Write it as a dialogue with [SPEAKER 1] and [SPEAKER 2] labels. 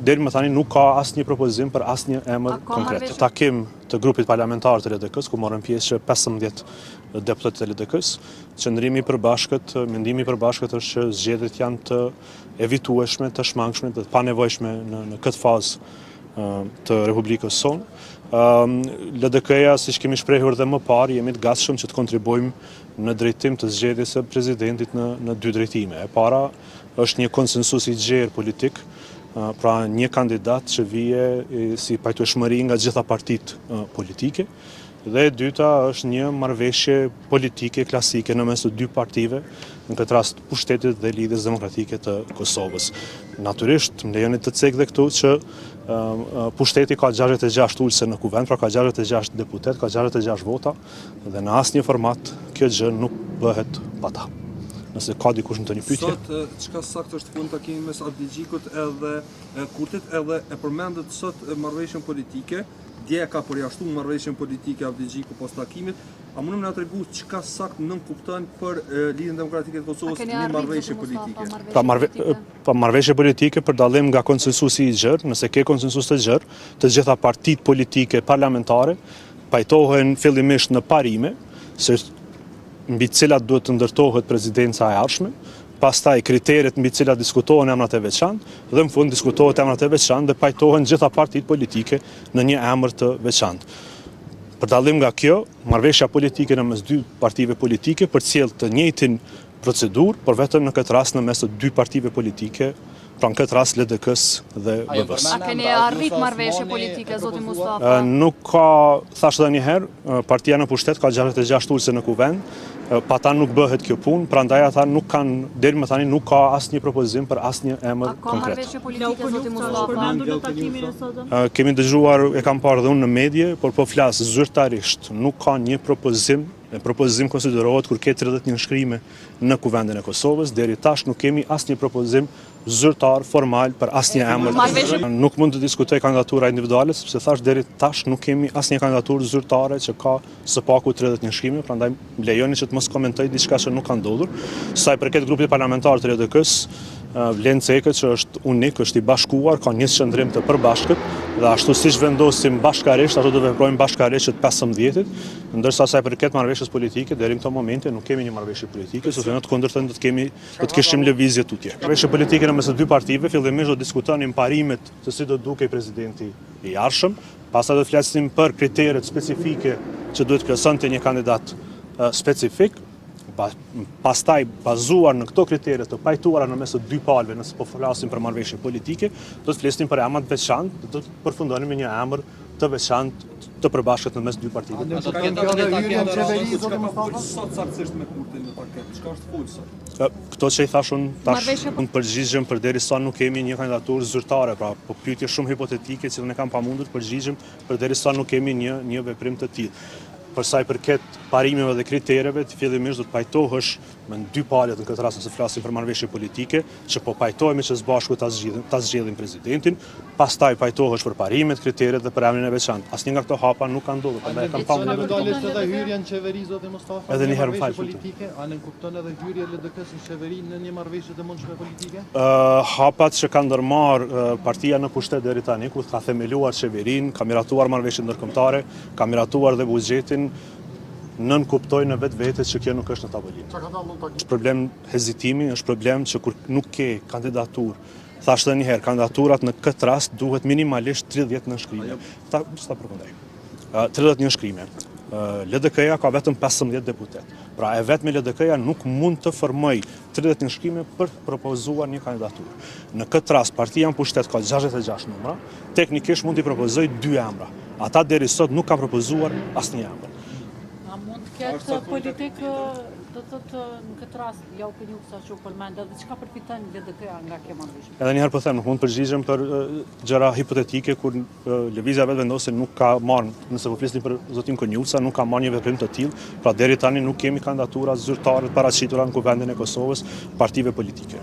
[SPEAKER 1] deri më tani nuk ka asnjë propozim për asnjë emër konkret. Takim të grupit parlamentar të LDK-s, ku morën pjesë 15 deputet të LDK-s, qëndrimi i përbashkët, mendimi i përbashkët është që zgjedhjet janë të evitueshme, të shmangshme, të panevojshme në këtë fazë të Republikës sonë. LDK-ja, siç kemi shprehur dhe më parë, jemi të gatshëm që të kontribuojmë në drejtim të zgjedhjes së presidentit në dy drejtime. E para është një konsensus i gjerë politik, pra një kandidat që vije si pajtueshmëri nga gjitha partitë politike, dhe e dyta është një marrëveshje politike klasike në mes të dy partive, në këtë rast Pushtetit dhe Lidhjes Demokratike të Kosovës. Natyrisht, më lejoni të cek dhe këtu që Pushteti ka 66 ulëse në kuvend, pra ka 66 deputet, ka 66 vota, dhe në asnjë format kjo gjë nuk bëhet pa ta. Nëse ka dikush në të një pyetje.
[SPEAKER 2] Sot çka saktë është fund takimi mes Avdigjikut edhe Kurtit, edhe e përmendet sot marrëveshjen politike. Dje ka përjashtuar marrëveshjen politike Avdigjiku pas takimit. A mundem na tregu çka saktë nënkupton për Lidhjen Demokratike të Kosovës në marrëveshje politike?
[SPEAKER 1] Pa marrëveshje politike për dallim nga konsensusi i gjerë, nëse ke konsensus të gjerë, të gjitha partitë politike parlamentare pajtohen fillimisht në parime, se mbi cilat duhet të ndërtohet presidenca e ardhshme, pastaj kriteret mbi cilat diskutohen emrat e veçantë, dhe në fund diskutohet emrat e veçantë dhe pajtohen gjitha partitë politike në një emër të veçantë. Për dallim nga kjo, marrëveshja politike në mes dy partive politike përcjell të njëjtin procedurë, por vetëm në këtë rast në mes të dy partive politike, pra në këtë rast LDK-s dhe BB-s.
[SPEAKER 3] A keni arrit marrëveshje politike, zoti Mustafa?
[SPEAKER 1] Nuk ka, thash edhe një herë, partia në pushtet ka 66 ulëse në kuvend, pa ta nuk bëhet kjo punë, prandaj ata nuk kanë, deri më tani nuk ka asnjë propozim për asnjë emër konkret.
[SPEAKER 3] A ka marrëveshje politike, zoti Mustafa?
[SPEAKER 1] Kemi dëgjuar, e kam parë dhe unë në medje, por po flas zyrtarisht, nuk ka një propozim. Propozim konsiderohet kur ke 31 shkrime në kuvendin e Kosovës, deri tash nuk kemi asnjë propozim zyrtar formal për asnjë emër. Nuk mund të diskutoj kandidatura individuale, sepse thash deri tash nuk kemi asnjë kandidaturë zyrtare që ka së paku 31 shkrime, prandaj më lejoni që të mos komentoj diçka që nuk ka ndodhur. Sa i përket grupit parlamentar të LDK-s, vlen cekët që është unik, është i bashkuar, ka një qëndrim të përbashkët, dhe ashtu siç vendosim bashkarisht, ashtu do veprojmë bashkarisht që të 15-it, ndërsa sa i përket marrëveshjes politike, deri në këtë moment nuk kemi një marrëveshje politike, sepse në të kundërtën do të kishim lëvizje tutje. Marrëveshje politike në mes të dy partive, fillimisht do diskutonin parimet se si do dukej presidenti i ardhshëm, pastaj do të flasim për kriteret specifike që duhet plotësonte një kandidat specifik. Pastaj, bazuar në këto kriteret të pajtuara në mes të dy palëve, nëse po flasim për marrëveshje politike, do të flisnim për emra të veçantë, do të përfundonim me një emër të veçantë të përbashkët në mes dy partive. Këto që i thash unë përgjigjem përderisa nuk kemi një kandidaturë zyrtare, pra po pyetje shumë hipotetike që ne kam pamundur përgjigjem përderisa nuk kemi një veprim të tillë. Për sa i përket parimeve dhe kritereve, fillimisht do të pajtohesh me dy palët në këtë rast nëse flasim për marrëveshje politike, që po pajtohemi që së bashku ta zgjedhim presidentin, pastaj pajtohesh për parimet, kriteret dhe për emrin e veçantë. Asnjë nga këto hapa nuk ka ndodhur, prandaj kam pamundur.
[SPEAKER 4] Edhe hyrja në qeveri, zoti Mustafa,
[SPEAKER 1] edhe një herë fal
[SPEAKER 4] politike, a nënkupton edhe hyrja e LDK-s në qeveri në një marrëveshje të mundshme politike?
[SPEAKER 1] Hapat që ka ndërmarrë partia në pushtet deri tani, ku ka themeluar qeverinë, ka miratuar marrëveshjet ndërkombëtare, ka miratuar dhe buxhetin, nënkuptoj në vetë që kjo nuk është në tavolinë. Është problem hezitimi, është problem që kur nuk ke kandidaturë, thashtë dhe njëherë, kandidaturat në këtë rast duhet minimalisht 30 nënshkrime. Ta përkundaj. 31 shkrime. LDK-ja ka vetëm 15 deputet. Pra e vetme LDK-ja nuk mund të formoj 31 shkrime për të propozuar një kandidaturë. Në këtë rast, partia në pushtet ka 66 numra, teknikisht mund t'i propozoj 2 emra. Ata deri sot nuk kanë propozuar asnjë emër.
[SPEAKER 5] A mund të ketë politik, do të thotë në këtë rast, ja u kënjë sa që u përmendë, dhe çka përfiton LDK-ja nga kjo marrëveshje?
[SPEAKER 1] Edhe një herë po them, nuk mund të përgjigjem për gjëra hipotetike kur lëvizja vetë vendosin nuk ka marrë, nëse po flisni për zotin Konjuca, nuk ka marrë një veprim të tillë, pra deri tani nuk kemi kandidatura zyrtare të paraqitura në kuvendin e Kosovës, partive politike.